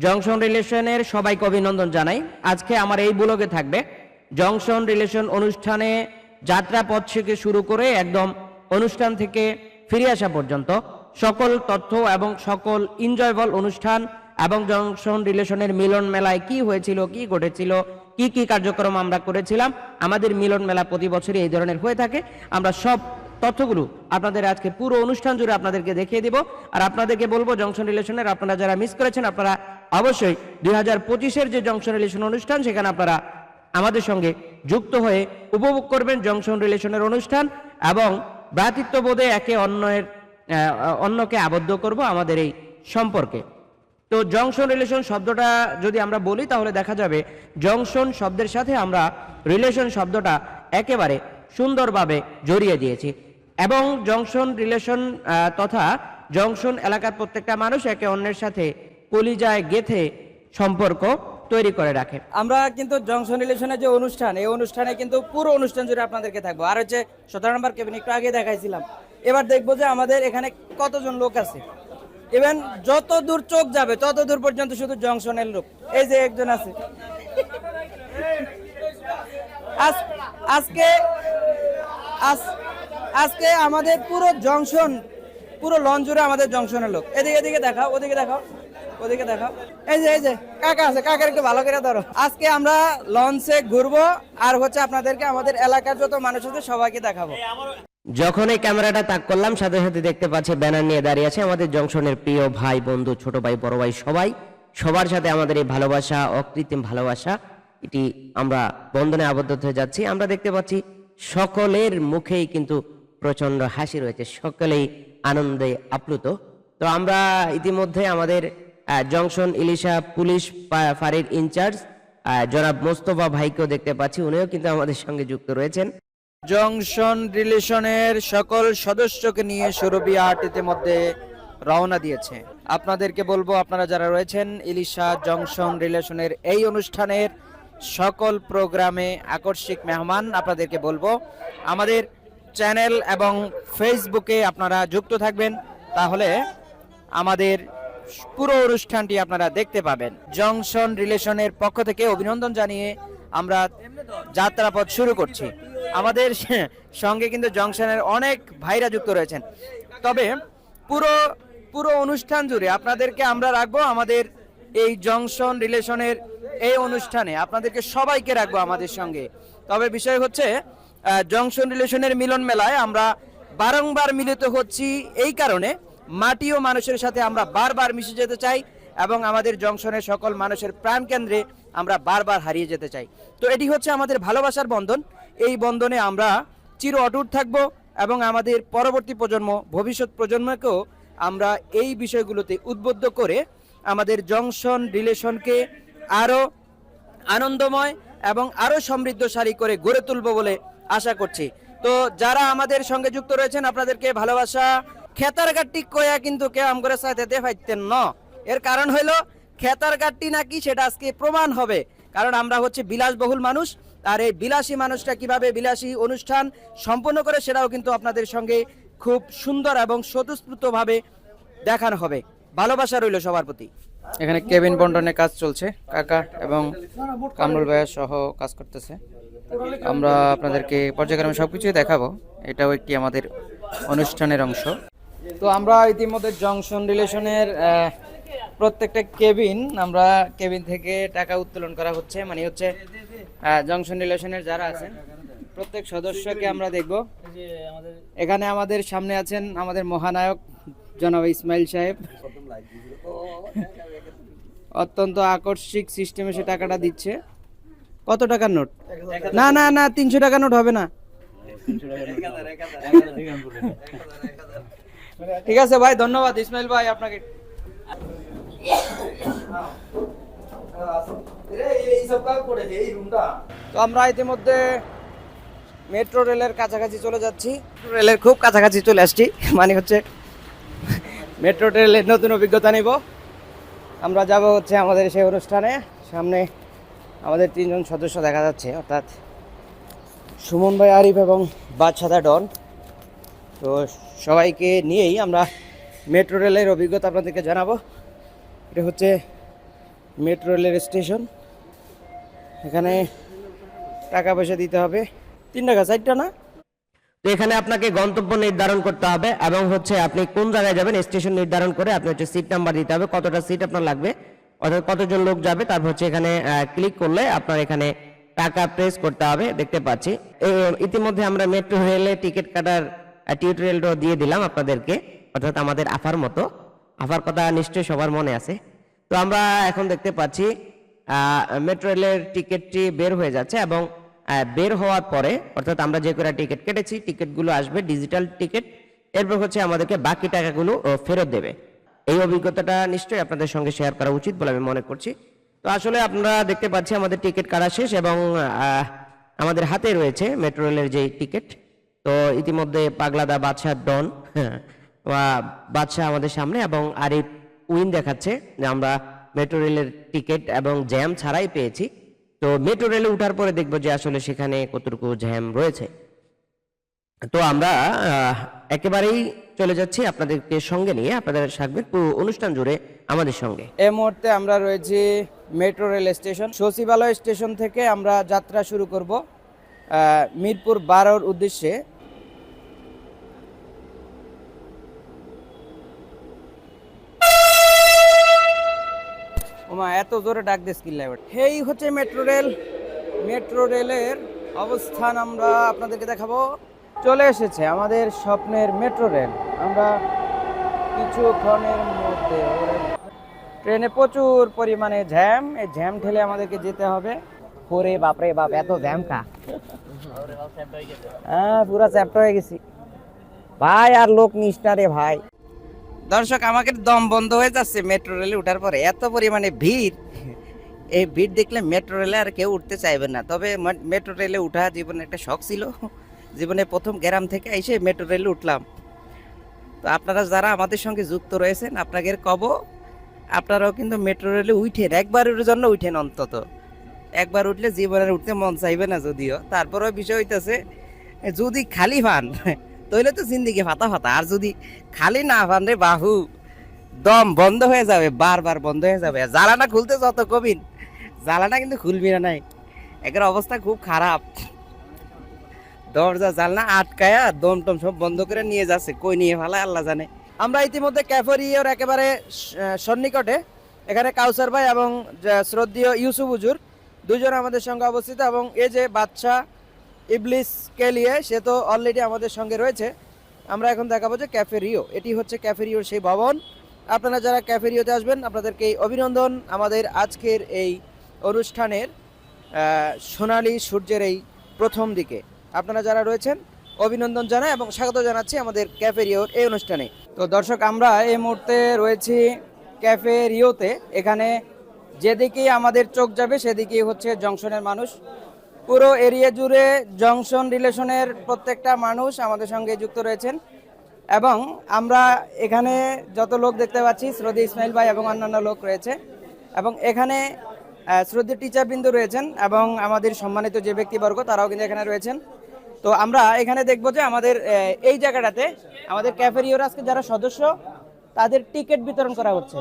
Junction রিলেশনের সবাইকে অভিনন্দন জানাই। আজকে আমার এই ব্লগে থাকবে জংশন রিলেশন অনুষ্ঠানে যাত্রা পথ থেকে শুরু করে একদম অনুষ্ঠান থেকে ফিরে আসা পর্যন্ত সকল তথ্য এবং সকল এনজয়েবল অনুষ্ঠান এবং জংশন রিলেশনের মিলন মেলায় কি হয়েছিল, কি ঘটেছিল, কি কি কার্যক্রম আমরা করেছিলাম। আমাদের মিলন মেলা প্রতি বছরই এই ধরনের হয়ে থাকে। আমরা সব তথ্যগুলো আপনাদের আজকে পুরো অনুষ্ঠান জুড়ে আপনাদেরকে দেখিয়ে দিব। আর আপনাদেরকে বলবো জংশন রিলেশনের আপনারা যারা মিস করেছেন আপনারা অবশ্যই 2025-এর যে জংশন রিলেশন অনুষ্ঠান সেখানে আপনারা আমাদের সঙ্গে যুক্ত হয়ে উপভোগ করবেন জংশন রিলেশনের অনুষ্ঠান এবং ভ্রাতৃত্ববোধে একে অন্যকে আবদ্ধ করব আমাদের এই সম্পর্কে। তো জংশন রিলেশন শব্দটা যদি আমরা বলি তাহলে দেখা যাবে জংশন শব্দের সাথে আমরা রিলেশন শব্দটা একেবারে সুন্দরভাবে জড়িয়ে দিয়েছি এবং জংশন রিলেশন তথা জংশন এলাকার প্রত্যেকটা মানুষ একে অন্যের সাথে কলিজায় গেথে সম্পর্ক তৈরি করে রাখে। আমরা কিন্তু জংশন রিলেশনের যে অনুষ্ঠান, এই অনুষ্ঠানে কিন্তু পুরো অনুষ্ঠান জুড়ে আপনাদেরকে থাকবো। আর হচ্ছে 17 নম্বর কেবিন একটু আগে দেখাইছিলাম, এবার দেখবো যে আমাদের এখানে কতজন লোক আছে। ইভেন যত দূর চোখ যাবে তত দূর পর্যন্ত শুধু জংশনের লোক। এই যে একজন আছে আজকে আমাদের পুরো জংশন, পুরো লঞ্চ জুড়ে আমাদের জংশনের লোক। এদিকে দেখাও, ওদিকে দেখাও, ওদিকে দেখাও। এই যে কাকা আছে, কাকার একটু ভালো করে ধরো। আজকে আমরা লঞ্চে ঘুরবো আর হচ্ছে আপনাদেরকে আমাদের এলাকার যত মানুষ আছে সবাইকে দেখাবো। যখন এই ক্যামেরাটা তাক করলাম সাথে সাথে দেখতে পাচ্ছি ব্যানার নিয়ে দাঁড়িয়ে আছে আমাদের জংশনের প্রিয় ভাই, বন্ধু, ছোট ভাই, বড় ভাই, সবার সাথে আমাদের এই ভালোবাসা, অকৃত্রিম ভালোবাসা, এটি আমরা বন্ধনে আবদ্ধ হয়ে যাচ্ছি। আমরা দেখতে পাচ্ছি সকলের মুখেই কিন্তু প্রচন্ড হাসি রয়েছে, সকলেই আনন্দে আপ্লুত। তো আমরা ইতিমধ্যে আমাদের জংশন ইলিশা পুলিশ ফাঁড়ির ইনচার্জ জনাব মোস্তফা ভাইকেও দেখতে পাচ্ছি, উনিও কিন্তু আমাদের সঙ্গে যুক্ত রয়েছেন। জংশন রিলেশনের সকল সদস্যকে নিয়ে সুরভি আর্ট ইতিমধ্যে রওনা দিয়েছে। আপনাদেরকে বলবো আপনারা যারা রয়েছেন ইলিশা জংশন রিলেশনের এই অনুষ্ঠানের সকল প্রোগ্রামে আকস্মিক মেহমান, আপনাদেরকে বলবো আমাদের চ্যানেল এবং ফেসবুকে আপনারা যুক্ত থাকবেন, তাহলে আমাদের পুরো অনুষ্ঠানটি আপনারা দেখতে পাবেন। জংশন রিলেশনের পক্ষ থেকে অভিনন্দন জানিয়ে আমরা যাত্রাপথ শুরু করছি। আমাদের সঙ্গে কিন্তু জংশনের অনেক ভাইরা যুক্ত রয়েছেন। তবে পুরো অনুষ্ঠান জুড়ে আপনাদেরকে আমরা রাখবো আমাদের এই জংশন রিলেশনের এই অনুষ্ঠানে, আপনাদেরকে সবাইকে রাখবো আমাদের সঙ্গে। তবে বিষয় হচ্ছে জংশন রিলেশনের মিলন মেলায় আমরা বারংবার মিলিত হচ্ছি এই কারণে, মাটি ও মানুষের সাথে আমরা বারবার মিশে যেতে চাই এবং আমাদের জংশনের সকল মানুষের প্রাণকেন্দ্রে আমরা বারবার হারিয়ে যেতে চাই। তো এটি হচ্ছে আমাদের ভালোবাসার বন্ধন। এই বন্ধনে আমরা চির অটুট থাকব এবং আমাদের পরবর্তী প্রজন্ম, ভবিষ্যৎ প্রজন্মকেও আমরা এই বিষয়গুলোতে উদ্বুদ্ধ করে আমাদের জংশন রিলেশনকে আরও আনন্দময় এবং আরও সমৃদ্ধশালী করে গড়ে তুলব বলে আশা করছি। তো যারা আমাদের সঙ্গে যুক্ত রয়েছেন আপনাদেরকে ভালোবাসা। খেতার গাট্টি কয়া কিন্তু কে আম করে সাথে দেখাইতেন ন, এর কারণ হইল খেতার গাট্টি নাকি সেটা আজকে প্রমাণ হবে। কারণ আমরা হচ্ছে বিলাসবহুল মানুষ, আর এই বিলাসী মানুষটা কিভাবে বিলাসী অনুষ্ঠান সম্পন্ন করে সেটাও কিন্তু আপনাদের সঙ্গে খুব সুন্দর এবং স্বতঃস্ফূর্তভাবে দেখানো হবে। ভালোবাসা রইল সবার প্রতি। এখানে কেবিন বন্টনের কাজ চলছে, কাকা এবং কামরুল ভাইয়া সহ কাজ করতেছে। আমরা আপনাদেরকে পর্যায়ক্রমে সবকিছুই দেখাবো, এটাও একটি আমাদের অনুষ্ঠানের অংশ। তো আমরা ইতিমধ্যে জংশন রিলেশনের প্রত্যেকটা কেবিন থেকে টাকা উত্তোলন করা হচ্ছে, মানে হচ্ছে জংশন রিলেশনের যারা আছেন প্রত্যেক সদস্যকে আমরা দেখব। এখানে আমাদের সামনে আছেন আমাদের মহানায়ক জনাব ইসমাইল সাহেব, অত্যন্ত আকস্মিক সিস্টেমে সে টাকাটা দিচ্ছে। কত টাকার নোট? না 300 টাকার নোট হবে না। ঠিক আছে ভাই, ধন্যবাদ ইসমাইল ভাই আপনাকে। তো আমরা ইতিমধ্যে মেট্রো রেলের কাছাকাছি চলে যাচ্ছি, রেলের খুব কাছাকাছি চলে আসছি, মানে হচ্ছে মেট্রো রেলের নতুন অভিজ্ঞতা নিব। আমরা যাব হচ্ছে আমাদের সেই অনুষ্ঠানে। সামনে আমাদের 3 জন সদস্য দেখা যাচ্ছে, অর্থাৎ সুমন ভাই, আরিফ এবং বাদশাদা ডন। তো সবাইকে নিয়েই আমরা মেট্রো রেলের অভিজ্ঞতা আপনাদেরকে জানাবো। এটা হচ্ছে মেট্রো রেলের স্টেশন। এখানে টাকা পয়সা দিতে হবে 3 টাকা 4 টা না। তো এখানে আপনাকে গন্তব্য নির্ধারণ করতে হবে এবং হচ্ছে আপনি কোন জায়গায় যাবেন স্টেশন নির্ধারণ করে আপনি হচ্ছে সিট নাম্বার দিতে হবে, কতটা সিট আপনার লাগবে, অর্থাৎ কতজন লোক যাবে। তারপর হচ্ছে এখানে ক্লিক করলে আপনার এখানে টাকা প্রেস করতে হবে, দেখতে পাচ্ছি। ইতিমধ্যে আমরা মেট্রো রেলে টিকিট কাটার টিউটোরিয়ালটা দিয়ে দিলাম আপনাদেরকে, অর্থাৎ আমাদের আফার মতো। আফার কথা নিশ্চয়ই সবার মনে আছে। তো আমরা এখন দেখতে পাচ্ছি মেট্রো রেলের টিকিটটি বের হয়ে যাচ্ছে এবং বের হওয়ার পরে অর্থাৎ আমরা যে কটা টিকিট কেটেছি টিকিটগুলো আসবে ডিজিটাল টিকিট, এরপর হচ্ছে আমাদেরকে বাকি টাকাগুলো ফেরত দেবে। এই অভিজ্ঞতাটা নিশ্চয়ই আপনাদের সঙ্গে শেয়ার করা উচিত বলে আমি মনে করছি। তো আসলে আপনারা দেখতে পাচ্ছি আমাদের টিকিট কাটা শেষ এবং আমাদের হাতে রয়েছে মেট্রো রেলের যে টিকিট। তো ইতিমধ্যে পাগলাদা বাদশাহ ডন বাদশাহ আমাদের সামনে এবং আরিফ উইন দেখাচ্ছে যে আমরা মেট্রো রেলের টিকিট এবং জ্যাম ছাড়াই পেয়েছি। তো মেট্রো রেলে উঠার পরে দেখবো যে আসলে সেখানে কতটুকু জ্যাম রয়েছে। তো আমরা একেবারেই চলে যাচ্ছি আপনাদেরকে সঙ্গে নিয়ে, আপনাদের থাকবেন পুরো অনুষ্ঠান জুড়ে আমাদের সঙ্গে। এই মুহূর্তে আমরা রয়েছি মেট্রো রেল স্টেশন সচিবালয় স্টেশন থেকে আমরা যাত্রা শুরু করব মিরপুর 12-র উদ্দেশ্যে। ওমা এত জোরে ডাক দিস কিল্লা। এই হচ্ছে মেট্রো রেল। মেট্রো রেলের অবস্থান আমরা আপনাদেরকে দেখাবো। চলে এসেছে আমাদের স্বপ্নের মেট্রো রেল। আমরা কিছুক্ষণের মধ্যে ট্রেনে প্রচুর পরিমাণে জ্যাম, এই জ্যাম ঠেলে আমাদেরকে যেতে হবে। ওরে বাপরে বাপ, এত জ্যাম কা! হ্যাঁ পুরা চ্যাপ্টার হয়ে গেছি ভাই, আর লোক নিষ্ঠা রে ভাই। দর্শক আমাকে দম বন্ধ হয়ে যাচ্ছে মেট্রো রেলে উঠার পরে, এত পরিমাণে ভিড়। এই ভিড় দেখলে মেট্রো রেলে আর কেউ উঠতে চাইবে না। তবে মেট্রো রেলে উঠা জীবনে একটা শখ ছিল, জীবনে প্রথম গ্রাম থেকে এসে মেট্রো রেলে উঠলাম। তো আপনারা যারা আমাদের সঙ্গে যুক্ত রয়েছেন আপনাদের কব, আপনারাও কিন্তু মেট্রো রেলে উঠেন, একবারের জন্য উঠেন। অন্তত একবার উঠলে জীবনের উঠতে মন চাইবে না যদিও। তারপরেও বিষয় হইতেছে যদি খালি পান তাহলে তো জিন্দিগি ফাতা ফাতা, আর যদি খালি না পান রে বাহু, দম বন্ধ হয়ে যাবে, বারবার বন্ধ হয়ে যাবে। জ্বালানা খুলতে যত কবিন, জ্বালানা কিন্তু খুলবি না। নাই একের অবস্থা খুব খারাপ, দরজা জানলা আটকায়া দম টম সব বন্ধ করে নিয়ে যাচ্ছে, কই নিয়ে ফেলা আল্লাহ জানে। আমরা ইতিমধ্যে ক্যাফেরিওর একেবারে সন্নিকটে, এখানে কাউসার ভাই এবং শ্রদ্ধেয় ইউসুফ হুজুর দুজন আমাদের সঙ্গে অবস্থিত, এবং এই যে বাদশা ইবলিস কেলিয়ে সে তো অলরেডি আমাদের সঙ্গে রয়েছে। আমরা এখন দেখাবো যে ক্যাফেরিও, এটি হচ্ছে ক্যাফেরিওর সেই ভবন। আপনারা যারা ক্যাফেরিওতে আসবেন আপনাদেরকে অভিনন্দন আমাদের আজকের এই অনুষ্ঠানের সোনালী সূর্যের এই প্রথম দিকে। আপনারা যারা রয়েছেন অভিনন্দন জানাই এবং স্বাগত জানাচ্ছি আমাদের ক্যাফেরিওর এই অনুষ্ঠানে। তো দর্শক আমরা এই মুহূর্তে রয়েছি ক্যাফেরিওতে। এখানে যেদিকেই আমাদের চোখ যাবে সেদিকেই হচ্ছে জংশনের মানুষ। পুরো এরিয়া জুড়ে জংশন রিলেশনের প্রত্যেকটা মানুষ আমাদের সঙ্গে যুক্ত রয়েছেন, এবং আমরা এখানে যত লোক দেখতে পাচ্ছি শ্রদ্ধেয় ইসমাইল ভাই এবং অন্যান্য লোক রয়েছে, এবং এখানে শ্রদ্ধেয় টিচারবৃন্দ রয়েছেন এবং আমাদের সম্মানিত যে ব্যক্তিবর্গ তারাও কিন্তু এখানে রয়েছেন। তো আমরা এখানে দেখবো যে আমাদের এই জায়গাটাতে আমাদের ক্যাফেরিওর আজকে যারা সদস্য তাদের টিকিট বিতরণ করা হচ্ছে।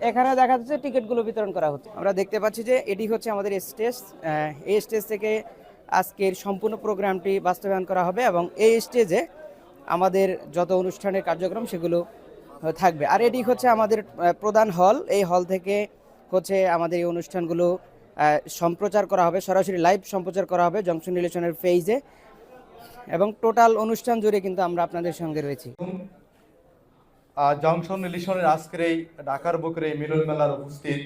এখানে দেখা যাচ্ছে টিকিটগুলো বিতরণ করা হচ্ছে। আমরা দেখতে পাচ্ছি যে এটি হচ্ছে আমাদের স্টেজ। এই স্টেজ থেকে আজকের সম্পূর্ণ প্রোগ্রামটি বাস্তবায়ন করা হবে এবং এই স্টেজে আমাদের যত অনুষ্ঠানের কার্যক্রম সেগুলো থাকবে। আর এটি হচ্ছে আমাদের প্রধান হল। এই হল থেকে হচ্ছে আমাদের এই অনুষ্ঠানগুলো সম্প্রচার করা হবে, সরাসরি লাইভ সম্প্রচার করা হবে জংশন রিলেশনের পেজে, এবং টোটাল অনুষ্ঠান জুড়ে কিন্তু আমরা আপনাদের সঙ্গে রয়েছি। জংশন রিলেশনের আজকের এই ঢাকার বুকের এই মিলন মেলার উপস্থিত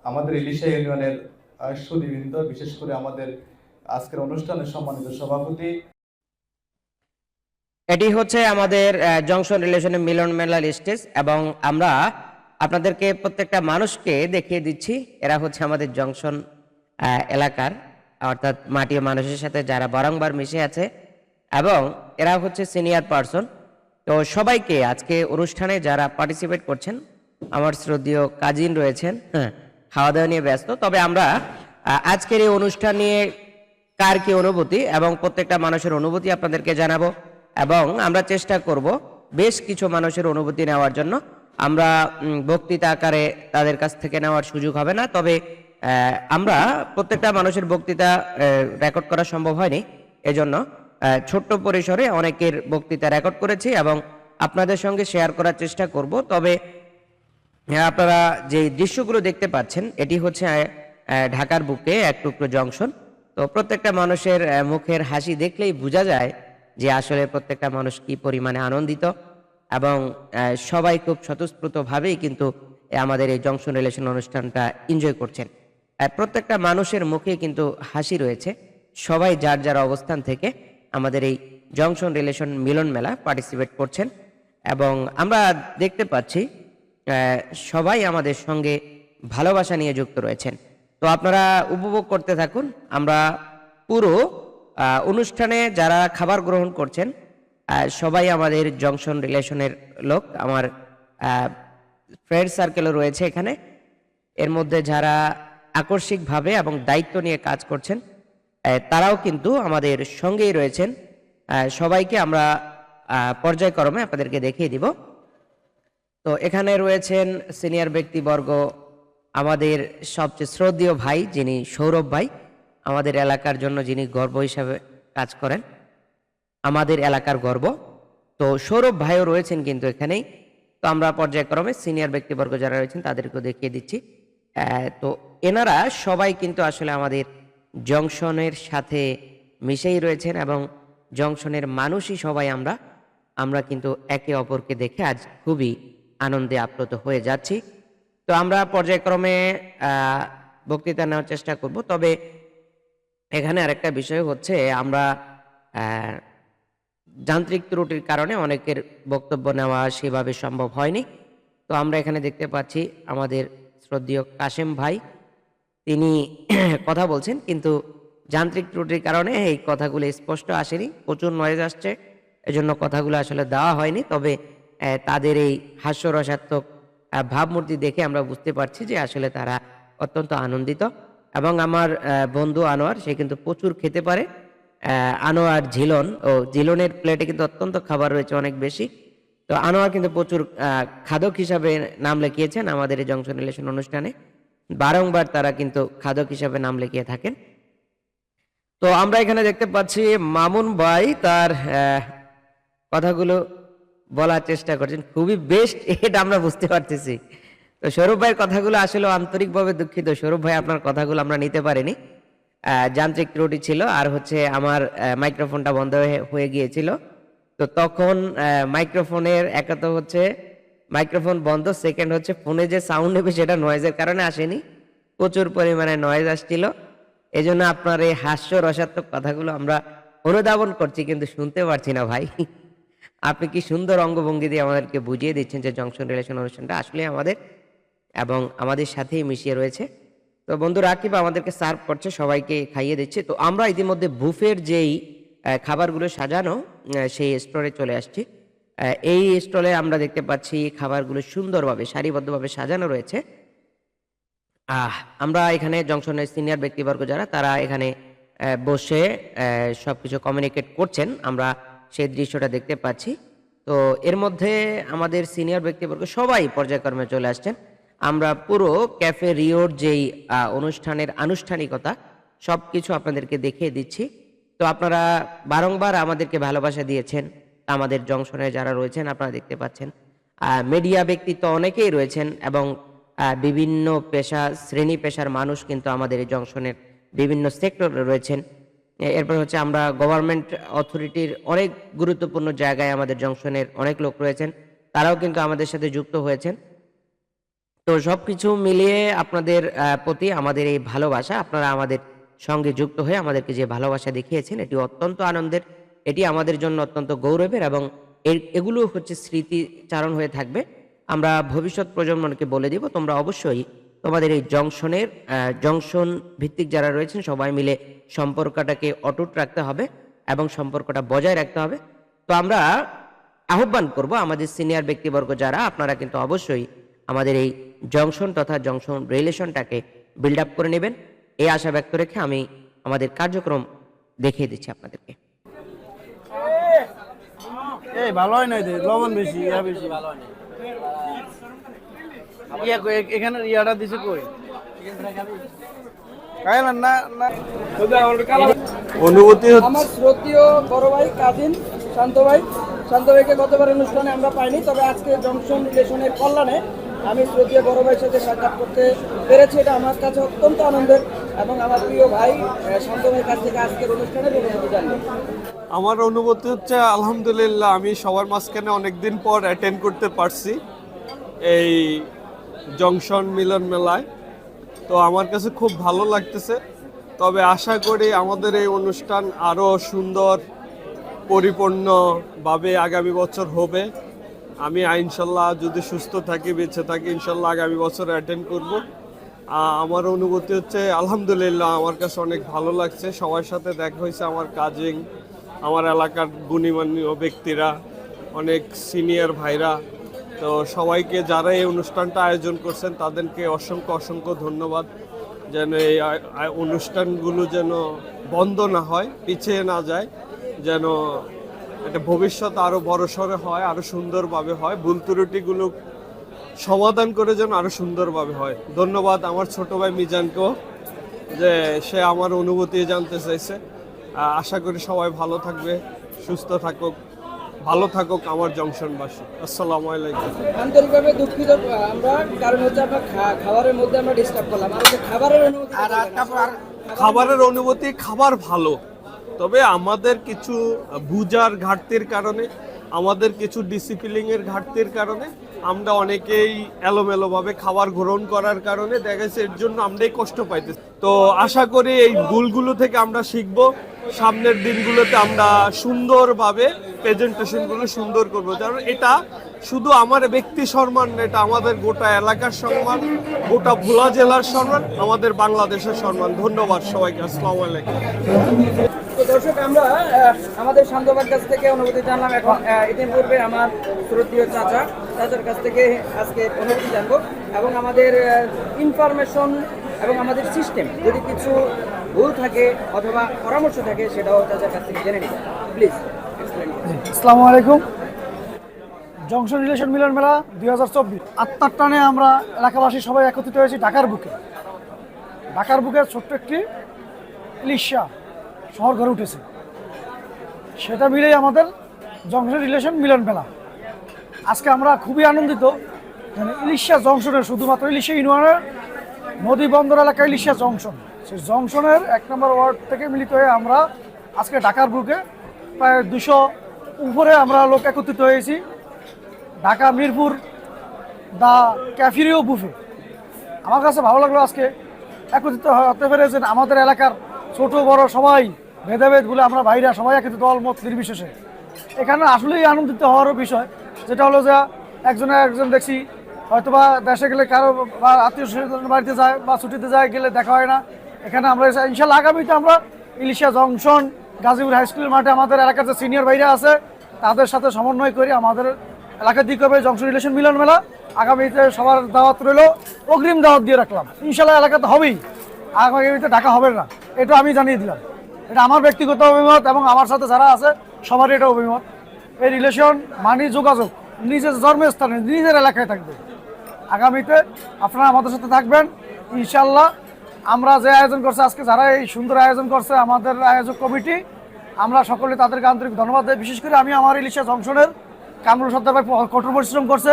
আমাদের ইলিশা ইউনিয়নের সুধীবৃন্দ, বিশেষ করে আমাদের আজকের অনুষ্ঠানের সম্মানিত সভাপতি। এটি হচ্ছে আমাদের জংশন রিলেশনের মিলন মেলার স্টেজ, এবং আমরা আপনাদেরকে প্রত্যেকটা মানুষকে দেখিয়ে দিচ্ছি এরা হচ্ছে আমাদের জংশন এলাকার, অর্থাৎ মাটি মানুষের সাথে যারা বারংবার মিশে আছে, এবং এরা হচ্ছে সিনিয়র পার্সন। তো সবাইকে আজকে অনুষ্ঠানে যারা পার্টিসিপেট করছেন, আমার শ্রদ্ধেয় কাজিন রয়েছেন, খাওয়া দাওয়া নিয়ে ব্যস্ত। তবে আমরা আজকের এই অনুষ্ঠান নিয়ে কার কি অনুভূতি এবং প্রত্যেকটা মানুষের অনুভূতি আপনাদেরকে জানাবো, এবং আমরা চেষ্টা করব বেশ কিছু মানুষের অনুভূতি নেওয়ার জন্য। আমরা বক্তৃতা আকারে তাদের কাছ থেকে নেওয়ার সুযোগ হবে না। তবে আমরা প্রত্যেকটা মানুষের বক্তৃতা রেকর্ড করা সম্ভব হয়নি, এজন্য ছোট্ট পরিসরে অনেকের বক্তৃতা রেকর্ড করেছি এবং আপনাদের সঙ্গে শেয়ার করার চেষ্টা করব। তবে আপনারা যে দৃশ্যগুলো দেখতে পাচ্ছেন এটি হচ্ছে ঢাকার বুকে এক টুকরো জংশন। তো প্রত্যেকটা মানুষের মুখের হাসি দেখলেই বোঝা যায় যে আসলে প্রত্যেকটা মানুষ কি পরিমাণে আনন্দিত এবং সবাই খুব স্বতঃস্ফূর্তভাবেই কিন্তু আমাদের এই জংশন রিলেশন অনুষ্ঠানটা এনজয় করছেন। প্রত্যেকটা মানুষের মুখে কিন্তু হাসি রয়েছে, সবাই যার যার অবস্থান থেকে আমাদের এই জংশন রিলেশন মিলন মেলা পার্টিসিপেট করছেন এবং আমরা দেখতে পাচ্ছি সবাই আমাদের সঙ্গে ভালোবাসা নিয়ে যুক্ত রয়েছেন। তো আপনারা উপভোগ করতে থাকুন। আমরা পুরো অনুষ্ঠানে যারা খাবার গ্রহণ করছেন সবাই আমাদের জংশন রিলেশনের লোক, আমার ফ্রেন্ড সার্কেলও রয়েছে এখানে। এর মধ্যে যারা আকস্মিকভাবে এবং দায়িত্ব নিয়ে কাজ করছেন তারাও কিন্তু আমাদের সঙ্গেই রয়েছেন। সবাইকে আমরা পর্যায়ক্রমে আপনাদেরকে দেখিয়ে দিব। তো এখানে রয়েছেন সিনিয়র ব্যক্তিবর্গ, আমাদের সবচেয়ে শ্রদ্ধেয় ভাই যিনি সৌরভ ভাই, আমাদের এলাকার জন্য যিনি গর্ব হিসাবে কাজ করেন, আমাদের এলাকার গর্ব। তো সৌরভ ভাইও রয়েছেন কিন্তু এখানেই। তো আমরা পর্যায়ক্রমে সিনিয়র ব্যক্তিবর্গ যারা রয়েছেন তাদেরকেও দেখিয়ে দিচ্ছি। তো এনারা সবাই কিন্তু আসলে আমাদের জংশনের সাথে মিশেই রয়েছেন এবং জংশনের মানুষই সবাই আমরা কিন্তু একে অপরকে দেখে আজ খুবই আনন্দে আপ্লুত হয়ে যাচ্ছি। তো আমরা পর্যায়ক্রমে বক্তৃতা নেওয়ার চেষ্টা করব। তবে এখানে আরেকটা বিষয় হচ্ছে আমরা যান্ত্রিক ত্রুটির কারণে অনেকের বক্তব্য নেওয়া সেভাবে সম্ভব হয়নি। তো আমরা এখানে দেখতে পাচ্ছি আমাদের শ্রদ্ধেয় কাশেম ভাই, তিনি কথা বলছেন কিন্তু যান্ত্রিক ত্রুটির কারণে এই কথাগুলো স্পষ্ট আসেনি, প্রচুর নয়েজ আসছে, এজন্য কথাগুলো আসলে দেওয়া হয়নি। তবে তাদের এই হাস্যরসাত্মক ভাবমূর্তি দেখে আমরা বুঝতে পারছি যে আসলে তারা অত্যন্ত আনন্দিত। এবং আমার বন্ধু আনোয়ার, সে কিন্তু প্রচুর খেতে পারে। আনোয়ার জিলনের প্লেটে কিন্তু অত্যন্ত খাবার রয়েছে অনেক বেশি। তো আনোয়ার কিন্তু প্রচুর খাদক হিসাবে নাম লিখিয়েছেন আমাদের এই জংশন রিলেশন অনুষ্ঠানে, বারংবার তারা কিন্তু খাদক হিসাবে নাম লিখিয়ে থাকেন। তো আমরা এখানে দেখতে পাচ্ছি মামুন ভাই তার কথাগুলো বলার চেষ্টা করছেন, খুবই বেস্ট, এটা আমরা বুঝতে পারতেছি। তো সৌরভ ভাইয়ের কথাগুলো আসলে আন্তরিকভাবে দুঃখিত সৌরভ ভাই, আপনার কথাগুলো আমরা নিতে পারিনি, যান্ত্রিক ত্রুটি ছিল। আর হচ্ছে আমার মাইক্রোফোনটা বন্ধ হয়ে গিয়েছিল। তো তখন মাইক্রোফোনের একা তো হচ্ছে মাইক্রোফোন বন্ধ, সেকেন্ড হচ্ছে ফোনে যে সাউন্ড নেবে সেটা নয়েজের কারণে আসেনি, প্রচুর পরিমাণে নয়েজ আসছিল। এই জন্য আপনার এই হাস্য রসাত্মক কথাগুলো আমরা অনুধাবন করছি কিন্তু শুনতে পারছি না ভাই। আপনি কি সুন্দর অঙ্গভঙ্গি দিয়ে আমাদেরকে বুঝিয়ে দিচ্ছেন যে জংশন রিলেশন অনুষ্ঠানটা আসলে আমাদের এবং আমাদের সাথেই মিশিয়ে রয়েছে। তো বন্ধু রাকিব আমাদেরকে সার্ভ করছে, সবাইকে খাইয়ে দিচ্ছে। তো আমরা ইতিমধ্যে বুফের যেই খাবারগুলো সাজানো সেই স্টলে চলে আসছি। এই স্টলে আমরা দেখতে পাচ্ছি খাবারগুলো সুন্দরভাবে সারিবদ্ধভাবে সাজানো রয়েছে। আমরা এখানে জংশনের সিনিয়র ব্যক্তিবর্গ যারা তারা এখানে বসে সবকিছু কমিউনিকেট করছেন, আমরা সেই দৃশ্যটা দেখতে পাচ্ছি। তো এর মধ্যে আমাদের সিনিয়র ব্যক্তিবর্গ সবাই পর্যায়ক্রমে চলে আসছেন। আমরা পুরো ক্যাফে রিওর যেই অনুষ্ঠানের আনুষ্ঠানিকতা সবকিছু আপনাদেরকে দেখিয়ে দিচ্ছি। তো আপনারা বারংবার আমাদেরকে ভালোবাসা দিয়েছেন, আমাদের জংশনে যারা রয়েছেন আপনারা দেখতে পাচ্ছেন মিডিয়া ব্যক্তিত্ব অনেকেই রয়েছেন এবং বিভিন্ন পেশা শ্রেণী পেশার মানুষ কিন্তু আমাদের এই জংশনের বিভিন্ন সেক্টরে রয়েছেন। এরপর হচ্ছে আমরা গভর্নমেন্ট অথরিটির অনেক গুরুত্বপূর্ণ জায়গায় আমাদের জংশনের অনেক লোক রয়েছেন, তারাও কিন্তু আমাদের সাথে যুক্ত হয়েছেন। তো সবকিছু মিলিয়ে আপনাদের প্রতি আমাদের এই ভালোবাসা, আপনারা আমাদের সঙ্গে যুক্ত হয়ে আমাদেরকে যে ভালোবাসা দেখিয়েছেন এটি অত্যন্ত আনন্দের, এটি আমাদের জন্য অত্যন্ত গৌরবের এবং এগুলো হচ্ছে স্মৃতিচারণ হয়ে থাকবে। আমরা ভবিষ্যৎ প্রজন্মকে বলে দিব তোমরা অবশ্যই তোমাদের এই জংশন ভিত্তিক যারা রয়েছেন সবাই মিলে সম্পর্কটাকে অটুট রাখতে হবে এবং সম্পর্কটা বজায় রাখতে হবে। তো আমরা আহ্বান করব আমাদের সিনিয়র ব্যক্তিবর্গ যারা, আপনারা কিন্তু অবশ্যই আমাদের এই জংশন তথা জংশন রিলেশনটাকে বিল্ড আপ করে নেবেন, এই আশা ব্যক্ত রেখে আমি আমাদের কার্যক্রম দেখিয়ে দিচ্ছি আপনাদেরকে। ভালো হয় না, লবণ বেশি, বেশি ভালো হয় না। এখানে ইয়াটা দিছে কই অনুভূতি আমার শ্রদ্ধেয় বড় ভাই কাজিন শান্ত ভাইকে গতবার অনুষ্ঠানে আমরা পাইনি, তবে আজকে জংশন রিলেশনের কল্যাণে আমি শ্রদ্ধেয় বড় ভাইয়ের সাথে সাক্ষাৎ করতে পেরেছি। এটা আমার কাছে অত্যন্ত আনন্দের এবং আমার প্রিয় ভাই শান্ত ভাইয়ের কাছ থেকে আজকের অনুষ্ঠানের অনুভূতি জানবো। আমার অনুভূতি হচ্ছে আলহামদুলিল্লাহ, আমি সবার মাঝখানে অনেকদিন পর অ্যাটেন্ড করতে পারছি এই জংশন মিলন মেলায়। তো আমার কাছে খুব ভালো লাগতেছে। তবে আশা করি আমাদের এই অনুষ্ঠান আরও সুন্দর পরিপূর্ণভাবে আগামী বছর হবে। আমি ইনশাল্লাহ যদি সুস্থ থাকি, বেঁচে থাকি, ইনশাল্লাহ আগামী বছর অ্যাটেন্ড করব। আমার অনুভূতি হচ্ছে আলহামদুলিল্লাহ, আমার কাছে অনেক ভালো লাগছে। সবার সাথে দেখা হয়েছে, আমার কাজিন, আমার এলাকার গুণীমান্য ব্যক্তিরা, অনেক সিনিয়র ভাইরা। তো সবাইকে যারা এই অনুষ্ঠানটা আয়োজন করছেন তাদেরকে অসংখ্য অসংখ্য ধন্যবাদ। যেন এই অনুষ্ঠানগুলো যেন বন্ধ না হয়, পিছিয়ে না যায়, যেন এটা ভবিষ্যৎ আরও বড়সড় হয়, আরও সুন্দরভাবে হয়, ভুল ত্রুটিগুলো সমাধান করে যেন আরও সুন্দরভাবে হয়। ধন্যবাদ আমার ছোট ভাই মিজানকেও, যে সে আমার অনুভূতি জানতে চাইছে। আশা করি সবাই ভালো থাকবে, সুস্থ থাকুক, ভালো থাকুক আমার জংশনবাসী। আসসালামু আলাইকুম। আন্তরিকভাবে দুঃখিত আমরা, কারণ হচ্ছে আপনার খাবারের মধ্যে আমরা ডিস্টার্ব করলাম। আর হচ্ছে খাবারের অনুভূতি, খাবারের অনুভূতি, খাবার ভালো, তবে আমাদের কিছু বুঝার ঘাটতির কারণে, আমাদের কিছু ডিসিপ্লিনের ঘাটতির কারণে আমরা অনেকেই এলোমেলোভাবে খাবার গ্রহণ করার কারণে দেখা যাচ্ছে এর জন্য আমরাই কষ্ট পাইতেছি। তো আশা করি এই ভুলগুলো থেকে আমরা শিখব, সামনের দিনগুলোতে আমরা সুন্দরভাবে প্রেজেন্টেশনগুলো সুন্দর করব। কারণ এটা শুধু আমার ব্যক্তি সম্মান না, এটা আমাদের গোটা এলাকার সম্মান, গোটা ভোলা জেলার সম্মান, আমাদের বাংলাদেশের সম্মান। ধন্যবাদ সবাইকে। আসসালামু আলাইকুম। তো দর্শক, আমরা আমাদের শান্তবার কাছ থেকে অনুভূতি জানলাম। এখন ইতিপূর্বে আমার শ্রদ্ধেয় চাচার কাছ থেকে আজকে অনুভূতি জানবো এবং আমাদের ইনফরমেশন এবং আমাদের সিস্টেম যদি কিছু ভুল থাকে অথবা পরামর্শ থাকে সেটাও চাচার কাছ থেকে জেনে নিব। Please explain. আসসালামু আলাইকুম। জংশন রিলেশন মিলন মেলা 2024 আত্মার টানে আমরা এলাকাবাসী সবাই একত্রিত হয়েছি ঢাকার বুকে। ঢাকার বুকে ছোট্ট একটি ইলিশা শহর গড়ে উঠেছে, সেটা মিলেই আমাদের জংশন রিলেশন মিলন মেলা। আজকে আমরা খুবই আনন্দিত, মানে ইলিশা জংশনের, শুধুমাত্র ইলিশা ইউনিয়নের নদী বন্দর এলাকা ইলিশা জংশন, সেই জংশনের 1 নম্বর ওয়ার্ড থেকে মিলিত হয়ে আমরা আজকে ঢাকার বুকে প্রায় 200 উপরে আমরা লোক একত্রিত হয়েছি। ঢাকা মিরপুর দা ক্যাফেরিও বুফে। আমার কাছে ভালো লাগলো আজকে একত্রিত হতে পেরেছেন আমাদের এলাকার ছোট বড় সবাই, ভেদাভেদ বলে আমরা ভাইরা সবাই একত্রিত, দলমত নির্বিশেষে। এখানে আসলেই আনন্দিত হওয়ার বিষয়, যেটা হলো যে একজন দেখছি হয়তোবা দেশে গেলে কারো বা আত্মীয় স্বজনের বাড়িতে যায় বা ছুটিতে যায়, গেলে দেখা হয় না। এখানে আমরা ইনশাল্লাহ আগামীতে আমরা ইলিশা জংশন গাজীপুর হাই স্কুলের মাঠে আমাদের এলাকার যে সিনিয়র ভাইরা আছে তাদের সাথে সমন্বয় করে আমাদের এলাকার দিকে হবে জংশন রিলেশন মিলন মেলা। আগামীতে সবার দাওয়াত রইল, অগ্রিম দাওয়াত দিয়ে রাখলাম। ইনশাল্লাহ এলাকাতে হবেই, আগামীতে ঢাকা হবে না, এটা আমি জানিয়ে দিলাম। এটা আমার ব্যক্তিগত অভিমত এবং আমার সাথে যারা আছে সবারই এটা অভিমত। এই রিলেশন মানে যোগাযোগ, নিজের জন্মস্থানে নিজের এলাকায় থাকবে। আগামীতে আপনারা আমাদের সাথে থাকবেন ইনশাল্লাহ। আমরা যে আয়োজন করছে আজকে, যারা এই সুন্দর আয়োজন করছে আমাদের আয়োজক কমিটি, আমরা সকলে তাদেরকে আন্তরিক ধন্যবাদ দেই। বিশেষ করে আমি আমার ইলিশা জংশনের কামরুল সর্দার ভাই কঠোর পরিশ্রম করছে,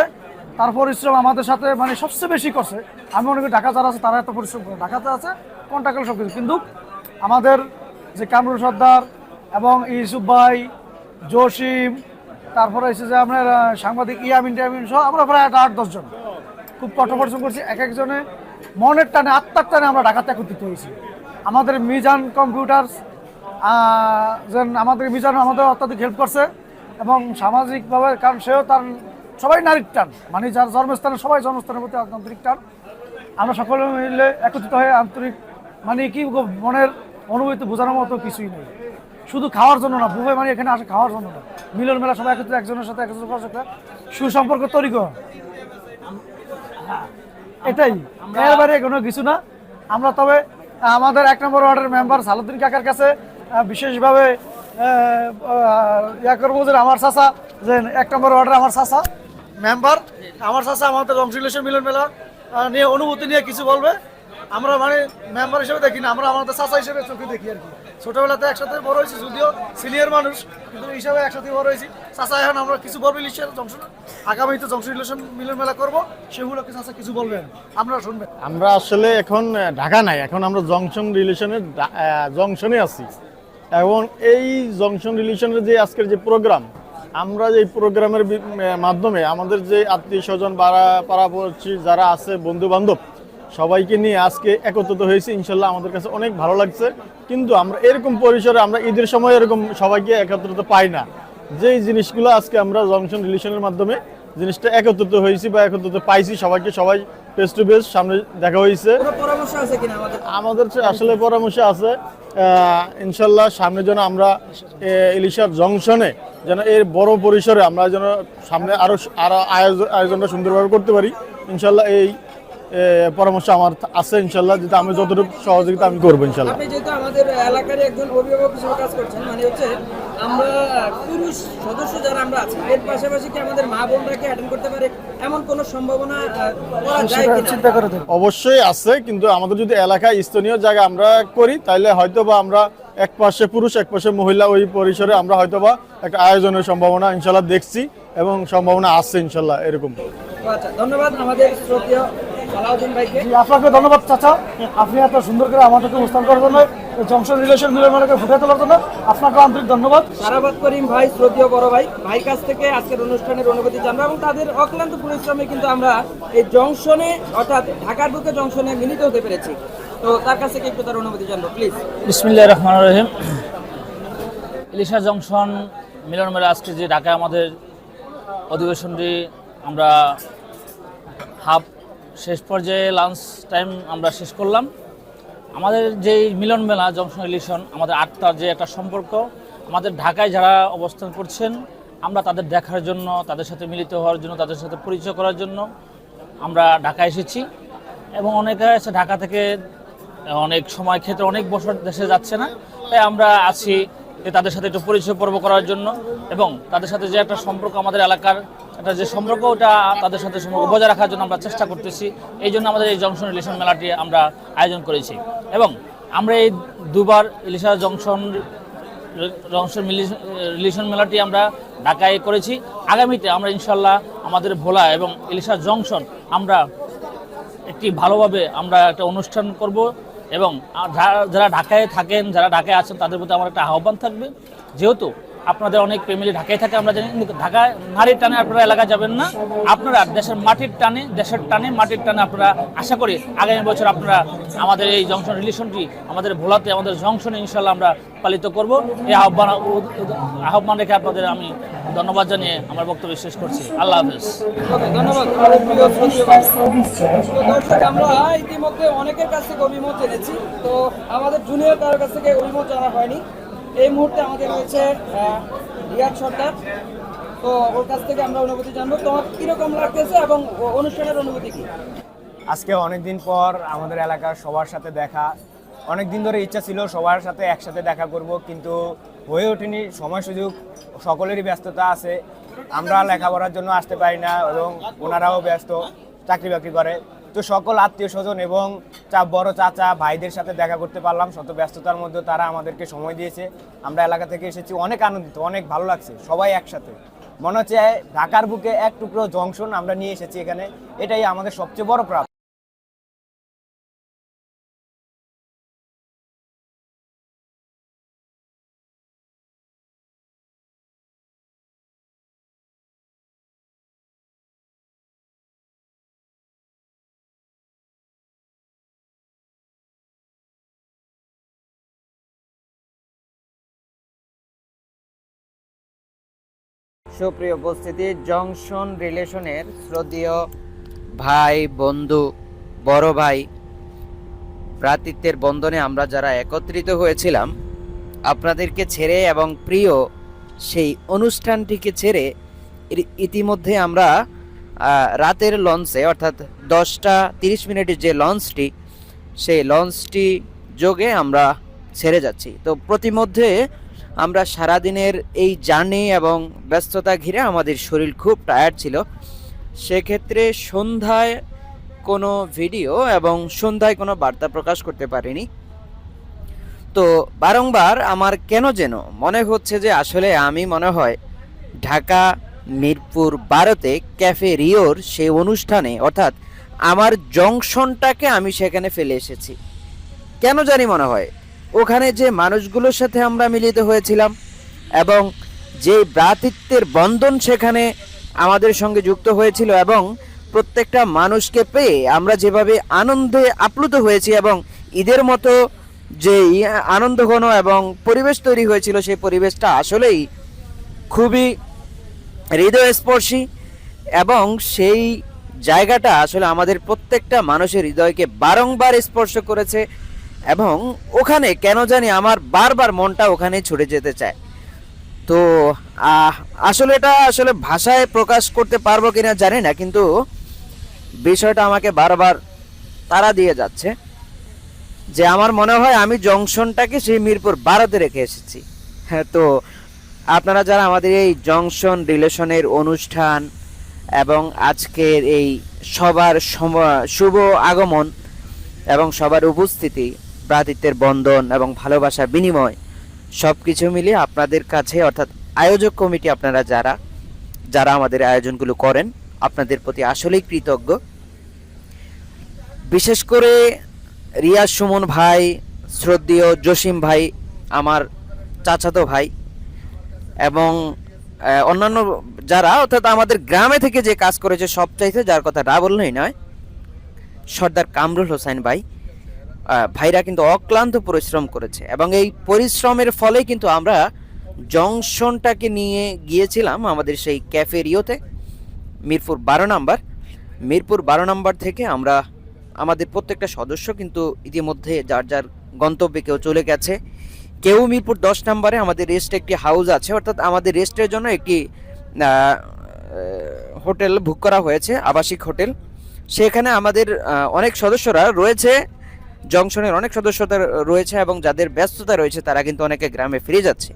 তার পরিশ্রম আমাদের সাথে মানে সবচেয়ে বেশি করছে। আমি মনে করি ঢাকা যারা আছে তারা এত পরিশ্রম করে, ঢাকাতে আছে কন্টাক্ট সব কিছু, কিন্তু আমাদের যে কামরুল সর্দার এবং ইউসুফ ভাই, জসিম, তারপরে এসে যে আপনার সাংবাদিক ইয়ামিন সহ আমরা প্রায় 8-10 জন খুব কঠোর পরিশ্রম করছি। এক একজনে মনের টানে, আত্মার টানে আমরা ঢাকাতে একত্রিত হয়েছি। আমাদের মিজান কম্পিউটার্স আমাদের মিজান আমাদের অত্যাধিক হেল্প করছে এবং সামাজিকভাবে, কারণ সেও তার সবাই নারীর টান, মানে যার জন্মস্থানে সবাই জন্মস্থানের প্রতি আন্তরিক টান। আমরা সকলে মিলে একত্রিত হয়ে আন্তরিক, মানে কি মনের অনুভূতি বোঝানোর মতো কিছুই নেই। শুধু খাওয়ার জন্য না, বুফে মানে এখানে আসে খাওয়ার জন্য না, মিলন মেলা সবাই একত্রিত একজনের সাথে একজনের সুসম্পর্ক তৈরি করা, এটাই, এর বাইরে কোনো কিছু না। আমরা তবে আমাদের 1 নম্বর ওয়ার্ডের মেম্বার সালাউদ্দিন কাকার কাছে বিশেষভাবে ইয়া করবো যে আমার চাচা, যে 1 নম্বর ওয়ার্ডের আমার চাচা মেম্বার, আমার চাচা আমাদের জংশন রিলেশন মিলন মেলা নিয়ে অনুভূতি নিয়ে কিছু বলবে। আমরা মানে মেম্বার হিসেবে দেখি না, আমরা আমাদের চাচা হিসেবে চোখে দেখি আর কি। ছোটবেলাতে একসাথে বড় হয়েছি, যদিও সিনিয়র মানুষ, কিন্তু হিসাবে একসাথে বড় হয়েছি। চাচা এখন আমরা কিছু বলবো ইলিশার জংশন, আগামীতে জংশন রিলেশন মিলন মেলা করবো, সেগুলো চাচা কিছু বলবেন, আপনারা শুনবেন। আমরা আসলে এখন ঢাকা নাই, এখন আমরা জংশন রিলেশনের জংশনে আছি। এবং এই জংশন রিলেশনের যে আজকের যে প্রোগ্রাম, আমরা যে প্রোগ্রামের মাধ্যমে আমাদের যে আত্মীয় স্বজন পাড়াপড়শি যারা আছে, বন্ধু বান্ধব, সবাইকে নিয়ে আজকে একত্রিত হয়েছে। ইনশাল্লাহ আমাদের কাছে অনেক ভালো লাগছে। কিন্তু আমরা এরকম পরিসরে আমরা ঈদের সময় এরকম সবাইকে একত্রিত পাই না। যেই জিনিসগুলো আজকে আমরা জংশন রিলেশনের মাধ্যমে জিনিসটা একত্রিত হয়েছি বা একত্রিত পাইছি, সবাই ফেস টু ফেস সামনে দেখা হয়েছে। পরামর্শ আছে কিনা আমাদের আসলে পরামর্শ আছে, ইনশাল্লাহ সামনে যেন আমরা ইলিশার জংশনে যেন এর বড় পরিসরে আমরা যেন সামনে আরো আয়োজনটা সুন্দরভাবে করতে পারি। ইনশাল্লাহ এই পরামর্শ আমার আছে। ইনশাল্লাহ যেটা আমি যতটুকু সহযোগিতা আমি করবো ইনশাল্লাহ। আপনি যেহেতু আমাদের এলাকার একজন অভিভাবক হিসেবে কাজ করছেন, মানে হচ্ছে আমরা পুরুষ সদস্য যারা আমরা আছি, এর পাশাপাশি কি আমাদের মা বোনরা কি অ্যাটেন্ড করতে পারে, এমন কোনো সম্ভাবনা করা যায় কিনা? চিন্তা করে দেখুন। অবশ্যই আছে, কিন্তু আমাদের যদি এলাকায় স্থানীয় জায়গা আমরা করি, তাহলে হয়তোবা আমরা এক পাশে পুরুষ এক পাশে মহিলা ওই পরিসরে আমরা হয়তোবা একটা আয়োজনের সম্ভাবনা ইনশাল্লাহ দেখছি এবং সম্ভাবনা আছে ইনশাল্লাহ এরকম। আচ্ছা, ধন্যবাদ আমাদের শ্রদ্ধেয় আলাউদ্দিন ভাইকে। আপনাকে ধন্যবাদ চাচা, আপনি এত সুন্দর করে আমাদেরকে অনুষ্ঠান করার জন্য, জংশন রিলেশন মিলন মেলাকে ফুটে তোলার জন্য আপনাকে আন্তরিক ধন্যবাদ। সারাবাদ করিম ভাই, শ্রদ্ধেয় বড় ভাই, ভাইয়ের কাছ থেকে আজকের অনুষ্ঠানের অনুভূতি জানবো এবং তাদের অক্লান্ত পরিশ্রমে কিন্তু আমরা এই জংশনে অর্থাৎ ঢাকার বুকে জংশনে মিলিত হতে পেরেছি। তো তার কাছ থেকে একটু তার অনুভূতি জানবো প্লিজ। বিসমিল্লাহির রহমানির রহিম। ইলিশা জংশন মিলন মেলা আজকে যে ঢাকায় আমাদের অধিবেশনটি আমরা হাফ শেষ পর্যায়ে লাঞ্চ টাইম আমরা শেষ করলাম। আমাদের যেই মিলন মেলা জংশন রিলেশন, আমাদের আত্মার যে একটা সম্পর্ক, আমাদের ঢাকায় যারা অবস্থান করছেন, আমরা তাদের দেখার জন্য, তাদের সাথে মিলিত হওয়ার জন্য, তাদের সাথে পরিচয় করার জন্য আমরা ঢাকা এসেছি। এবং অনেকে আছে ঢাকা থেকে অনেক সময় ক্ষেত্রে অনেক বছর দেশে যাচ্ছে না, তাই আমরা আছি যে তাদের সাথে একটু পরিচয় পর্ব করার জন্য এবং তাদের সাথে যে একটা সম্পর্ক, আমাদের এলাকার একটা যে সম্পর্ক, ওটা তাদের সাথে সম্পর্ক বজায় রাখার জন্য আমরা চেষ্টা করতেছি। এই জন্য আমাদের এই জংশন রিলেশন মেলাটি আমরা আয়োজন করেছি এবং আমরা এই দুবার ইলিশা জংশন রিলেশন মেলাটি আমরা ঢাকায় করেছি। আগামীতে আমরা ইনশাল্লাহ আমাদের ভোলা এবং ইলিশা জংশন আমরা একটি ভালোভাবে আমরা একটা অনুষ্ঠান করব এবং যারা ঢাকায় থাকেন, যারা ঢাকায় আছেন, তাদের প্রতি আমার একটা আহ্বান থাকবে, যেহেতু আপনাদের অনেক ফ্যামিলি ঢাকায় থাকে, আমরা জানি, কিন্তু ঢাকায় নারীর টানে আপনারা এলাকা যাবেন না, আপনারা দেশের মাটির টানে, দেশের টানে, মাটির টানে আপনারা আশা করি আগামী বছর আপনারা আমাদের এই জংশন রিলেশনটি আমাদের ভোলাতে, আমাদের জংশনে ইনশাল্লাহ আমরা পালিত করব। এই আহ্বান রেখে আপনাদের আমি ধন্যবাদ জানিয়ে আমার বক্তব্য শেষ করছি। আল্লাহ হাফেজ। ধন্যবাদ আমাদের প্রিয় শ্রদ্ধেয় ভাই। তো দর্শক, আমরা ইতিমধ্যে অনেকের কাছ থেকে অভিমত জেনেছি, তো আমাদের জুনিয়র কারোর কাছ থেকে অভিমত জানা হয়নি। এই মুহূর্তে আমাদের রয়েছে রিয়াদ সরকার, তো ওর কাছ থেকে আমরা অনুভূতি জানবো। তোমার কিরকম লাগতেছে এবং অনুষ্ঠানের অনুভূতি কি? আজকে অনেকদিন পর আমাদের এলাকার সবার সাথে দেখা, অনেক দিন ধরে ইচ্ছা ছিল সবার সাথে একসাথে দেখা করব, কিন্তু হয়ে ওঠেনি। সময় সুযোগ সকলেরই ব্যস্ততা আছে, আমরা লেখাপড়ার জন্য আসতে পারি না এবং ওনারাও ব্যস্ত, চাকরি বাকরি করে। তো সকল আত্মীয় স্বজন এবং বড় চাচা ভাইদের সাথে দেখা করতে পারলাম। শত ব্যস্ততার মধ্যে তারা আমাদেরকে সময় দিয়েছে। আমরা এলাকা থেকে এসেছি, অনেক আনন্দিত, অনেক ভালো লাগছে। সবাই একসাথে মনে হচ্ছে ঢাকার বুকে এক টুকরো জংশন আমরা নিয়ে এসেছি এখানে, এটাই আমাদের সবচেয়ে বড় প্রাপ্তি। সুপ্রিয় উপস্থিতি, জংশন রিলেশনের শ্রদ্ধেয় ভাই, বন্ধু, বড় ভাই, ভ্রাতৃত্বের বন্ধনে আমরা যারা একত্রিত হয়েছিলাম, আপনাদেরকে ছেড়ে এবং প্রিয় সেই অনুষ্ঠানটিকে ছেড়ে ইতিমধ্যে আমরা রাতের লঞ্চে, অর্থাৎ 10টা 30 মিনিটের যে লঞ্চটি, সেই লঞ্চটি যোগে আমরা ছেড়ে যাচ্ছি। তো প্রতিমধ্যে আমরা সারাদিনের এই জার্নি এবং ব্যস্ততা ঘিরে আমাদের শরীর খুব টায়ার্ড ছিল। সেক্ষেত্রে সন্ধ্যায় কোনো ভিডিও এবং সন্ধ্যায় কোনো বার্তা প্রকাশ করতে পারিনি। তো বারংবার আমার কেন যেন মনে হচ্ছে যে আসলে আমি মনে হয় ঢাকা মিরপুর 12-তে ক্যাফে রিওর সেই অনুষ্ঠানে, অর্থাৎ আমার জংশনটাকে আমি সেখানে ফেলে এসেছি। কেন জানি মনে হয় ওখানে যে মানুষগুলোর সাথে আমরা মিলিত হয়েছিলাম এবং যে ভ্রাতৃত্বের বন্ধন সেখানে আমাদের সঙ্গে যুক্ত হয়েছিল এবং প্রত্যেকটা মানুষকে পেয়ে আমরা যেভাবে আনন্দে আপ্লুত হয়েছি এবং ঈদের মতো যে আনন্দঘন এবং পরিবেশ তৈরি হয়েছিল, সেই পরিবেশটা আসলেই খুবই হৃদয়স্পর্শী এবং সেই জায়গাটা আসলে আমাদের প্রত্যেকটা মানুষের হৃদয়কে বারংবার স্পর্শ করেছে এবং ওখানে কেন জানি আমার বারবার মনটা ওখানে ছুটে যেতে চায়। তো আসলে এটা আসলে ভাষায় প্রকাশ করতে পারবো কিনা জানি না, কিন্তু বিষয়টা আমাকে বারবার তাড়া দিয়ে যাচ্ছে যে আমার মনে হয় আমি জংশনটাকে সেই মিরপুর 12-তে রেখে এসেছি। হ্যাঁ, তো আপনারা যারা আমাদের এই জংশন রিলেশনের অনুষ্ঠান এবং আজকের এই সবার শুভ আগমন এবং সবার উপস্থিতি, ভ্রাতৃত্বের বন্ধন এবং ভালোবাসার বিনিময় সব কিছু মিলিয়ে আপনাদের কাছে, অর্থাৎ আয়োজক কমিটি আপনারা যারা আমাদের আয়োজনগুলো করেন, আপনাদের প্রতি আসলেই কৃতজ্ঞ। বিশেষ করে রিয়াজ সুমন ভাই, শ্রদ্ধেয় জসিম ভাই, আমার চাচাতো ভাই, এবং অন্যান্য যারা, অর্থাৎ আমাদের গ্রামে থেকে যে কাজ করেছে সবচাইতে, যার কথা না বললেই নয়, সর্দার কামরুল হোসেন ভাইরা কিন্তু অক্লান্ত পরিশ্রম করেছে এবং এই পরিশ্রমের ফলে কিন্তু আমরা জংশনটাকে নিয়ে গিয়েছিলাম আমাদের সেই ক্যাফে রিওতে মিরপুর 12 নম্বর থেকে আমরা আমাদের প্রত্যেকটা সদস্য কিন্তু ইতিমধ্যে যার যার গন্তব্যে কেউ চলে গেছে, কেউ মিরপুর 10 নম্বরে আমাদের রেস্ট একটি হাউস আছে, অর্থাৎ আমাদের রেস্টের জন্য একটি হোটেল বুক করা হয়েছে, আবাসিক হোটেল। সেখানে আমাদের অনেক সদস্যরা রয়েছে, জংশনের অনেক সদস্যতা রয়েছে এবং যাদের ব্যস্ততা রয়েছে তারা কিন্তু অনেকে গ্রামে ফিরে যাচ্ছে।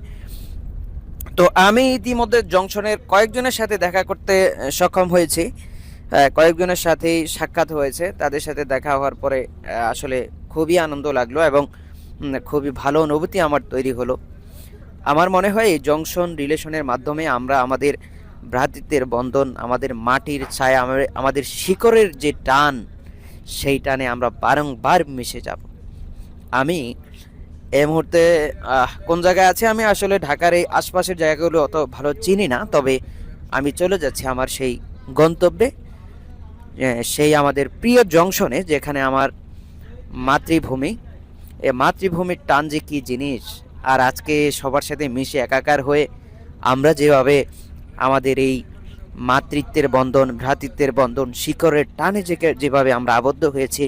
তো আমি ইতিমধ্যে জংশনের কয়েকজনের সাথে দেখা করতে সক্ষম হয়েছি, কয়েকজনের সাথেই সাক্ষাৎ হয়েছে। তাদের সাথে দেখা হওয়ার পরে আসলে খুবই আনন্দ লাগলো এবং খুবই ভালো অনুভূতি আমার তৈরি হলো। আমার মনে হয় এই জংশন রিলেশনের মাধ্যমে আমরা আমাদের ভ্রাতৃত্বের বন্ধন, আমাদের মাটির ছায়া, আমাদের শিকড়ের যে টান, সেই টানে আমরা বারংবার মিশে যাব। আমি এই মুহূর্তে কোন জায়গায় আছি আমি আসলে ঢাকার এই আশপাশের জায়গাগুলো অত ভালো চিনি না, তবে আমি চলে যাচ্ছি আমার সেই গন্তব্যে, সেই আমাদের প্রিয় জংশনে, যেখানে আমার মাতৃভূমি। এই মাতৃভূমির টান যে কী জিনিস, আর আজকে সবার সাথে মিশে একাকার হয়ে আমরা যেভাবে আমাদের এই মাতৃত্বের বন্ধন, ভ্রাতৃত্বের বন্ধন, শিকড়ের টানে যেভাবে আমরা আবদ্ধ হয়েছি,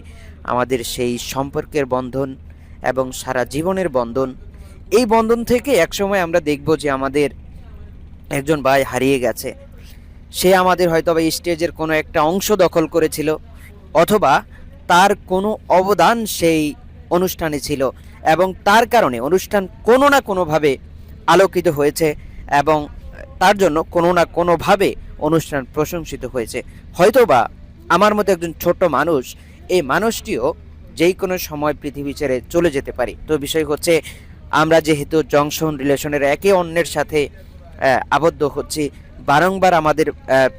আমাদের সেই সম্পর্কের বন্ধন এবং সারা জীবনের বন্ধন, এই বন্ধন থেকে একসময় আমরা দেখব যে আমাদের একজন ভাই হারিয়ে গেছে, সে আমাদের হয়তো বা স্টেজের কোনো একটা অংশ দখল করেছিল, অথবা তার কোনো অবদান সেই অনুষ্ঠানে ছিল এবং তার কারণে অনুষ্ঠান কোনো না কোনোভাবে আলোকিত হয়েছে এবং তার জন্য কোনো না কোনোভাবে অনুষ্ঠান প্রশংসিত হয়েছে। হয়তোবা আমার মতো একজন ছোট্ট মানুষ, এই মানুষটিও যেই কোনো সময় পৃথিবী ছেড়ে চলে যেতে পারি। তো বিষয় হচ্ছে আমরা যেহেতু জংশন রিলেশনের একে অন্যের সাথে আবদ্ধ হচ্ছি, বারংবার আমাদের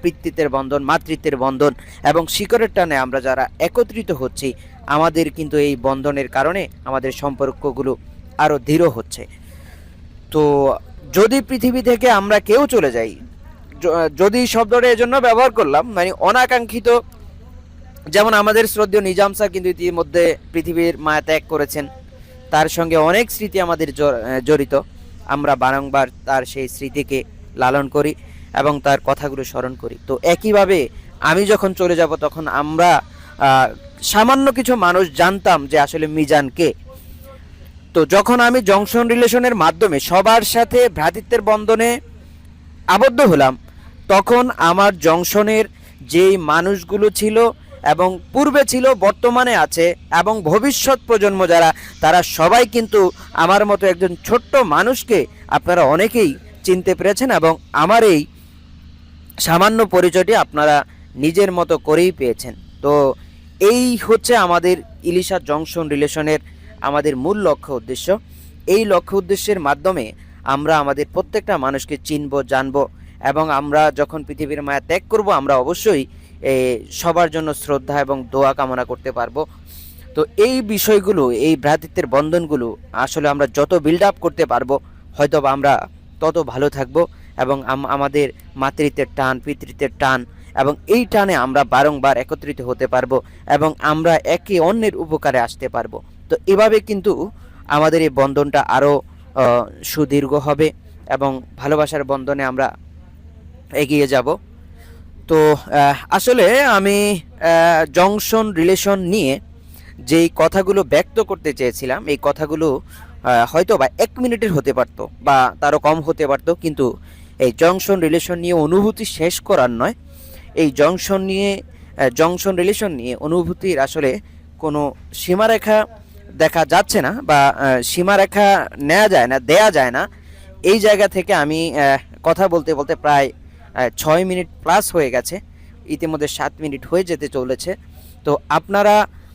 পিতৃত্বের বন্ধন, মাতৃত্বের বন্ধন এবং শিকড়ের টানে আমরা যারা একত্রিত হচ্ছি, আমাদের কিন্তু এই বন্ধনের কারণে আমাদের সম্পর্কগুলো আরও দৃঢ় হচ্ছে। তো যদি পৃথিবী থেকে আমরা কেউ চলে যাই, যদি শব্দটা এজন্য ব্যবহার করলাম, মানে অনাকাঙ্ক্ষিত, যেমন আমাদের শ্রদ্ধেয় নিজাম স্যার কিন্তু ইতিমধ্যে পৃথিবীর মায়া ত্যাগ করেছেন, তার সঙ্গে অনেক স্মৃতি আমাদের জড়িত। আমরা বারংবার তার সেই স্মৃতিকে লালন করি এবং তার কথাগুলো স্মরণ করি। তো একইভাবে আমি যখন চলে যাব, তখন আমরা সামান্য কিছু মানুষ জানতাম যে আসলে মিজানকে। তো যখন আমি জংশন রিলেশনের মাধ্যমে সবার সাথে ভ্রাতৃত্বের বন্ধনে আবদ্ধ হলাম, তখন আমার জংশনের যেই মানুষগুলো ছিল এবং পূর্বে ছিল, বর্তমানে আছে এবং ভবিষ্যৎ প্রজন্ম যারা, তারা সবাই কিন্তু আমার মতো একজন ছোট্ট মানুষকে আপনারা অনেকেই চিনতে পেরেছেন এবং আমার এই সামান্য পরিচয়টি আপনারা নিজের মতো করেই পেয়েছেন। তো এই হচ্ছে আমাদের ইলিশা জংশন রিলেশনের আমাদের মূল লক্ষ্য উদ্দেশ্য। এই লক্ষ্য উদ্দেশ্যের মাধ্যমে আমরা আমাদের প্রত্যেকটা মানুষকে চিনব, জানব, এবং আমরা যখন পৃথিবীর মায়া ত্যাগ করব আমরা অবশ্যই সবার জন্য শ্রদ্ধা এবং দোয়া কামনা করতে পারবো। তো এই বিষয়গুলো, এই ভ্রাতৃত্বের বন্ধনগুলো আসলে আমরা যত বিল্ড আপ করতে পারবো হয়তো বা আমরা তত ভালো থাকবো, এবং আমাদের মাতৃত্বের টান, পিতৃত্বের টান, এবং এই টানে আমরা বারংবার একত্রিত হতে পারবো এবং আমরা একে অন্যের উপকারে আসতে পারবো। তো এভাবে কিন্তু আমাদের এই বন্ধনটা আরও সুদীর্ঘ হবে এবং ভালোবাসার বন্ধনে আমরা এগিয়ে যাব। তো আসলে আমি জংশন রিলেশন নিয়ে যেই কথাগুলো ব্যক্ত করতে চেয়েছিলাম, এই কথাগুলো হয়তো বা 1 মিনিটের হতে পারতো বা তারও কম হতে পারতো, কিন্তু এই জংশন রিলেশন নিয়ে অনুভূতি শেষ করার নয়, এই জংশন রিলেশন নিয়ে অনুভূতির আসলে কোনো সীমারেখা দেখা যাচ্ছে না বা সীমারেখা দেয়া যায় না। এই জায়গা থেকে আমি কথা বলতে বলতে প্রায় 6 মিনিট প্লাস হয়ে গেছে, ইতিমধ্যে 7 মিনিট হয়ে যেতে চলেছে। তো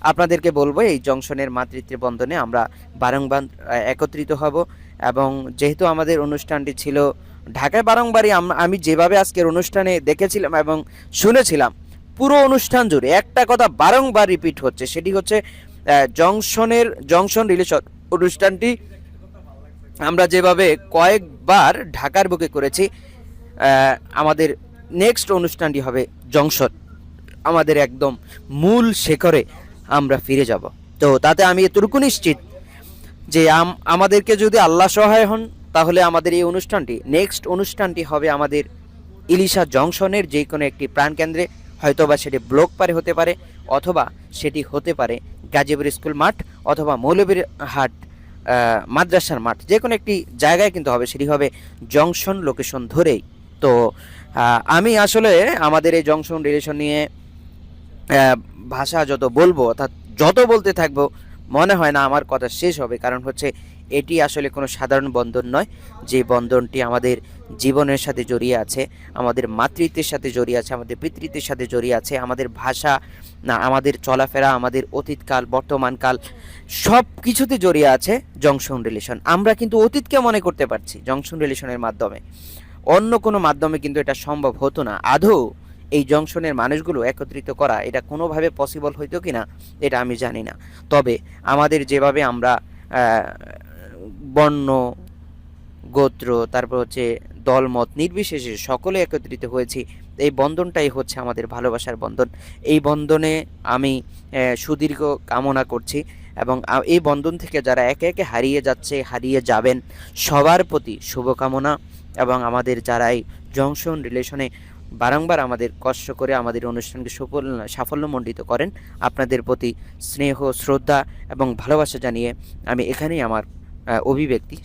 আপনাদেরকে বলবো এই জংশনের মাতৃত্বের বন্ধনে আমরা বারংবার একত্রিত হব, এবং যেহেতু আমাদের অনুষ্ঠানটি ছিল ঢাকায়, বারংবারই আমি যেভাবে আজকের অনুষ্ঠানে দেখেছিলাম এবং শুনেছিলাম, পুরো অনুষ্ঠান জুড়ে একটা কথা বারংবার রিপিট হচ্ছে, সেটি হচ্ছে জংশন রিলেশন অনুষ্ঠানটি আমরা যেভাবে কয়েকবার ঢাকার বুকে করেছি, আমাদের নেক্সট অনুষ্ঠানটি হবে জংশন, আমাদের একদম মূল শেখরে আমরা ফিরে যাব। তো তাতে আমি এতটুকু নিশ্চিত যে আমাদেরকে যদি আল্লাহ সহায় হন তাহলে আমাদের এই নেক্সট অনুষ্ঠানটি হবে আমাদের ইলিশা জংশনের যে কোনো একটি প্রাণকেন্দ্রে, হয়তোবা সেটি ব্লক পারে হতে পারে, অথবা সেটি হতে পারে গাজীপুর স্কুল মাঠ, অথবা মৌলভীর হাট মাদ্রাসার মাঠ, যে কোনো একটি জায়গায় কিন্তু হবে, সেটি হবে জংশন লোকেশন ধরেই। তো আমি আসলে আমাদের এই জংশন রিলেশন নিয়ে ভাষা যত বলবো, অর্থাৎ যত বলতে থাকবো, মনে হয় না আমার কথা শেষ হবে, কারণ হচ্ছে এটি আসলে কোনো সাধারণ বন্ধন নয়, যে বন্ধনটি আমাদের জীবনের সাথে জড়িয়ে আছে, আমাদের মাতৃত্বের সাথে জড়িয়ে আছে, আমাদের পিতৃত্বের সাথে জড়িয়ে আছে, আমাদের ভাষা, না আমাদের চলাফেরা, আমাদের অতীতকাল, বর্তমানকাল, সব কিছুতে জড়িয়ে আছে জংশন রিলেশন। আমরা কিন্তু অতীতকে মনে করতে পারছি জংশন রিলেশনের মাধ্যমে, অন্য কোনো মাধ্যমে কিন্তু এটা সম্ভব হতো না। আদৌ এই জংশনের মানুষগুলো একত্রিত করা এটা কোনোভাবে পসিবল হইতো কি না এটা আমি জানি না। তবে আমাদের যেভাবে আমরা বর্ণ, গোত্র, তারপর হচ্ছে দলমত নির্বিশেষে সকলে একত্রিত হয়েছি, এই বন্ধনটাই হচ্ছে আমাদের ভালোবাসার বন্ধন। এই বন্ধনে আমি সুদীর্ঘ কামনা করছি, এবং এই বন্ধন থেকে যারা একে একে হারিয়ে যাবেন সবার প্রতি শুভকামনা, এবং আমাদের যারা এই জংশন রিলেশনে বারংবার আমাদের কষ্ট করে আমাদের অনুষ্ঠানকে সাফল্যমণ্ডিত করেন, আপনাদের প্রতি স্নেহ, শ্রদ্ধা এবং ভালোবাসা জানিয়ে আমি এখানেই আমার অভিব্যক্তি